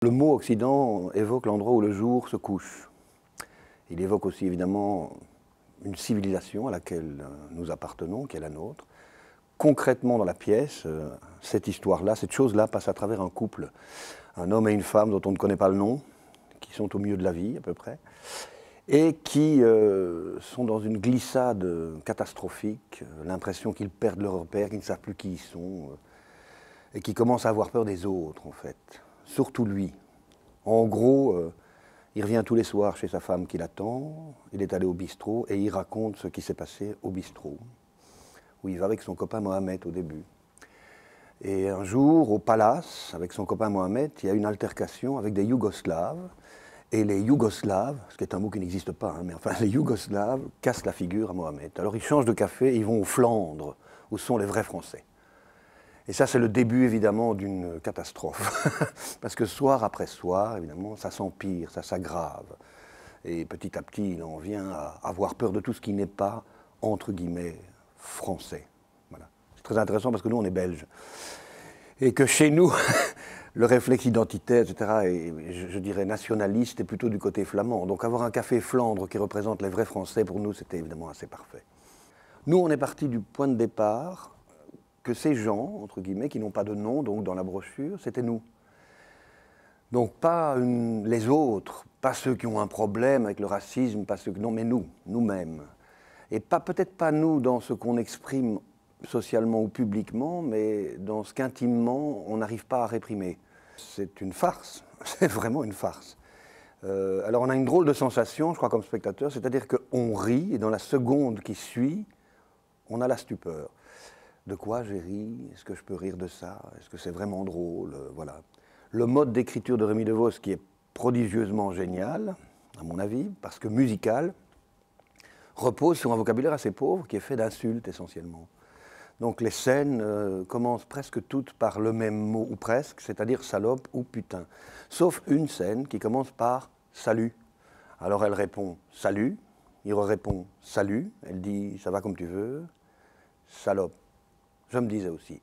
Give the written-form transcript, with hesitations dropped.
Le mot Occident évoque l'endroit où le jour se couche. Il évoque aussi évidemment une civilisation à laquelle nous appartenons, qui est la nôtre. Concrètement dans la pièce, cette histoire-là, cette chose-là passe à travers un couple, un homme et une femme dont on ne connaît pas le nom, qui sont au milieu de la vie à peu près, et qui sont dans une glissade catastrophique, l'impression qu'ils perdent leur repère, qu'ils ne savent plus qui ils sont, et qui commencent à avoir peur des autres en fait, surtout lui. En gros, il revient tous les soirs chez sa femme qui l'attend, il est allé au bistrot et il raconte ce qui s'est passé au bistrot, où il va avec son copain Mohamed au début. Et un jour, au palace, avec son copain Mohamed, il y a une altercation avec des Yougoslaves. Et les Yougoslaves, ce qui est un mot qui n'existe pas, hein, mais enfin les Yougoslaves cassent la figure à Mohamed. Alors ils changent de café et ils vont aux Flandres, où sont les vrais Français. Et ça, c'est le début, évidemment, d'une catastrophe. Parce que soir après soir, évidemment, ça s'empire, ça s'aggrave. Et petit à petit, il en vient à avoir peur de tout ce qui n'est pas, entre guillemets, français. Voilà. C'est très intéressant parce que nous, on est belges. Et que chez nous, le réflexe identitaire, etc., et je dirais nationaliste, est plutôt du côté flamand. Donc avoir un café Flandre qui représente les vrais Français, pour nous, c'était évidemment assez parfait. Nous, on est parti du point de départ que ces gens, entre guillemets, qui n'ont pas de nom, donc dans la brochure, c'était nous. Donc pas les autres, pas ceux qui ont un problème avec le racisme, pas ceux que, non, mais nous, nous-mêmes. Et peut-être pas nous dans ce qu'on exprime socialement ou publiquement, mais dans ce qu'intimement, on n'arrive pas à réprimer. C'est une farce, c'est vraiment une farce. Alors on a une drôle de sensation, je crois, comme spectateur, c'est-à-dire qu'on rit, et dans la seconde qui suit, on a la stupeur. De quoi j'ai ri? Est-ce que je peux rire de ça? Est-ce que c'est vraiment drôle? Voilà. Le mode d'écriture de Rémi DeVos, qui est prodigieusement génial, à mon avis, parce que musical, repose sur un vocabulaire assez pauvre, qui est fait d'insultes essentiellement. Donc les scènes commencent presque toutes par le même mot, ou presque, c'est-à-dire salope ou putain. Sauf une scène qui commence par salut. Alors elle répond salut, il répond salut, elle dit ça va comme tu veux, salope. Je me disais aussi.